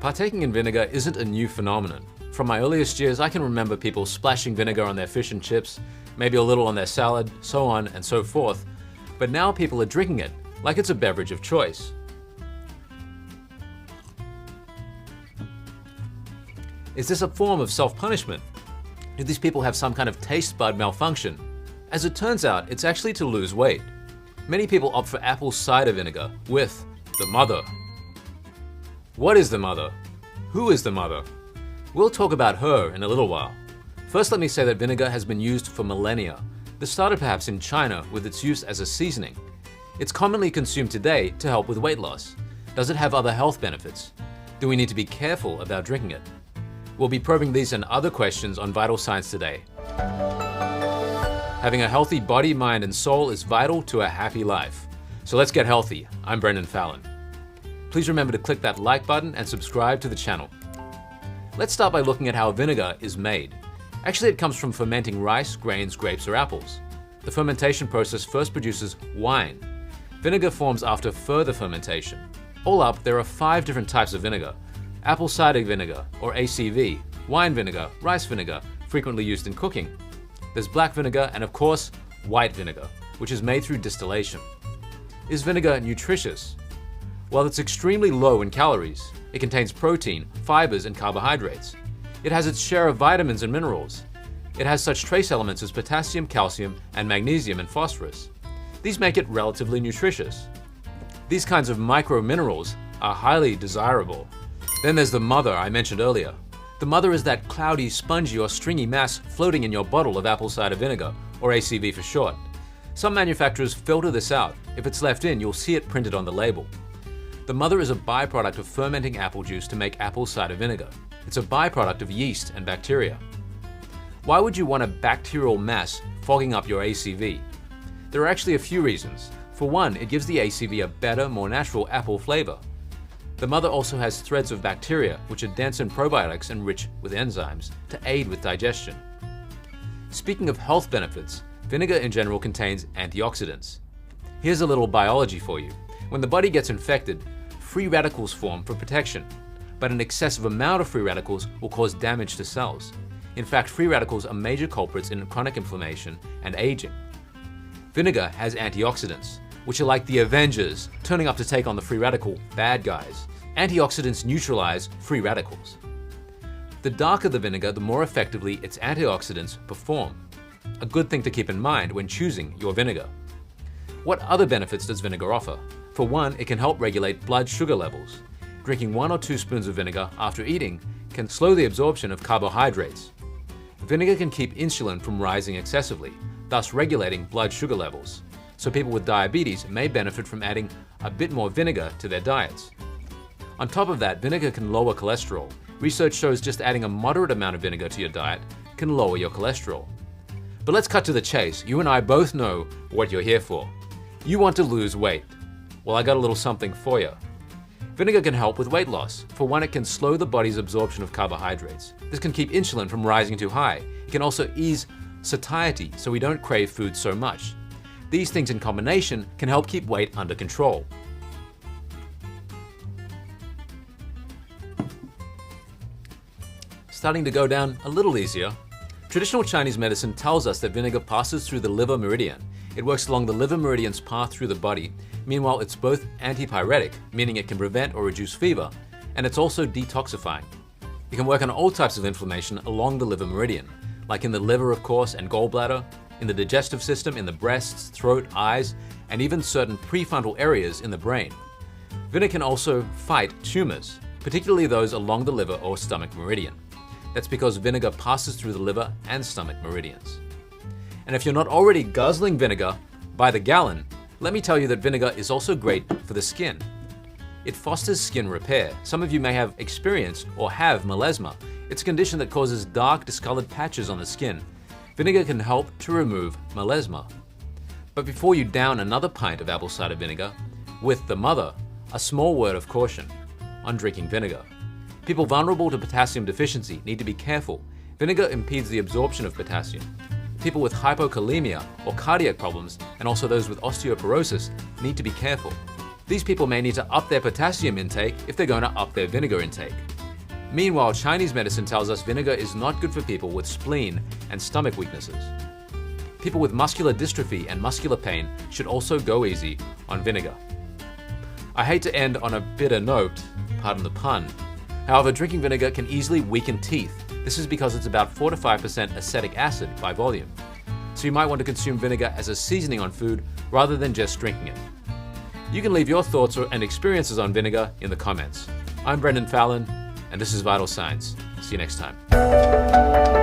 Partaking in vinegar isn't a new phenomenon. From my earliest years, I can remember people splashing vinegar on their fish and chips, maybe a little on their salad, so on and so forth. But now people are drinking it like it's a beverage of choice. Is this a form of self-punishment? Do these people have some kind of taste bud malfunction? As it turns out, it's actually to lose weight. Many people opt for apple cider vinegar with the mother. What is the mother? Who is the mother? We'll talk about her in a little while. First, let me say that vinegar has been used for millennia. This started perhaps in China with its use as a seasoning. It's commonly consumed today to help with weight loss. Does it have other health benefits? Do we need to be careful about drinking it? We'll be probing these and other questions on Vital Science today. Having a healthy body, mind, and soul is vital to a happy life. So let's get healthy. I'm Brendon Fallon. Please remember to click that like button and subscribe to the channel. Let's start by looking at how vinegar is made. Actually, it comes from fermenting rice, grains, grapes, or apples. The fermentation process first produces wine. Vinegar forms after further fermentation. All up, there are 5 different types of vinegar: apple cider vinegar, or ACV, wine vinegar, rice vinegar, frequently used in cooking. There's black vinegar and, of course, white vinegar, which is made through distillation. Is vinegar nutritious? While it's extremely low in calories, it contains protein, fibers, and carbohydrates. It has its share of vitamins and minerals. It has such trace elements as potassium, calcium, and magnesium and phosphorus. These make it relatively nutritious. These kinds of microminerals are highly desirable. Then there's the mother I mentioned earlier. The mother is that cloudy, spongy, or stringy mass floating in your bottle of apple cider vinegar, or ACV for short. Some manufacturers filter this out. If it's left in, you'll see it printed on the label. The mother is a byproduct of fermenting apple juice to make apple cider vinegar. It's a byproduct of yeast and bacteria. Why would you want a bacterial mass fogging up your ACV? There are actually a few reasons. For one, it gives the ACV a better, more natural apple flavor. The mother also has threads of bacteria, which are dense in probiotics and rich with enzymes, to aid with digestion. Speaking of health benefits, vinegar in general contains antioxidants. Here's a little biology for you. When the body gets infected, free radicals form for protection, but an excessive amount of free radicals will cause damage to cells. In fact, free radicals are major culprits in chronic inflammation and aging. Vinegar has antioxidants, which are like the Avengers, turning up to take on the free radical bad guys. Antioxidants neutralize free radicals. The darker the vinegar, the more effectively its antioxidants perform. A good thing to keep in mind when choosing your vinegar. What other benefits does vinegar offer? For one, it can help regulate blood sugar levels. Drinking 1 or 2 spoons of vinegar after eating can slow the absorption of carbohydrates. Vinegar can keep insulin from rising excessively, thus regulating blood sugar levels. So people with diabetes may benefit from adding a bit more vinegar to their diets. On top of that, vinegar can lower cholesterol. Research shows just adding a moderate amount of vinegar to your diet can lower your cholesterol. But let's cut to the chase. You and I both know what you're here for. You want to lose weight. Well, I got a little something for you. Vinegar can help with weight loss. For one, it can slow the body's absorption of carbohydrates. This can keep insulin from rising too high. It can also ease satiety, so we don't crave food so much. These things in combination can help keep weight under control. Starting to go down a little easier. Traditional Chinese medicine tells us that vinegar passes through the liver meridian. It works along the liver meridian's path through the body. Meanwhile, it's both antipyretic, meaning it can prevent or reduce fever, and it's also detoxifying. It can work on all types of inflammation along the liver meridian, like in the liver, of course, and gallbladder, in the digestive system, in the breasts, throat, eyes, and even certain prefrontal areas in the brain. Vinegar can also fight tumors, particularly those along the liver or stomach meridian. That's because vinegar passes through the liver and stomach meridians. And if you're not already guzzling vinegar by the gallon, let me tell you that vinegar is also great for the skin. It fosters skin repair. Some of you may have experienced or have melasma. It's a condition that causes dark, discolored patches on the skin. Vinegar can help to remove melasma. But before you down another pint of apple cider vinegar, with the mother, a small word of caution on drinking vinegar. People vulnerable to potassium deficiency need to be careful. Vinegar impedes the absorption of potassium. People with hypokalemia or cardiac problems, and also those with osteoporosis, need to be careful. These people may need to up their potassium intake if they're going to up their vinegar intake. Meanwhile, Chinese medicine tells us vinegar is not good for people with spleen and stomach weaknesses. People with muscular dystrophy and muscular pain should also go easy on vinegar. I hate to end on a bitter note, pardon the pun. However, drinking vinegar can easily weaken teeth. This is because it's about 4 to 5% acetic acid by volume. So you might want to consume vinegar as a seasoning on food rather than just drinking it. You can leave your thoughts and experiences on vinegar in the comments. I'm Brendon Fallon, and this is Vital Signs. See you next time.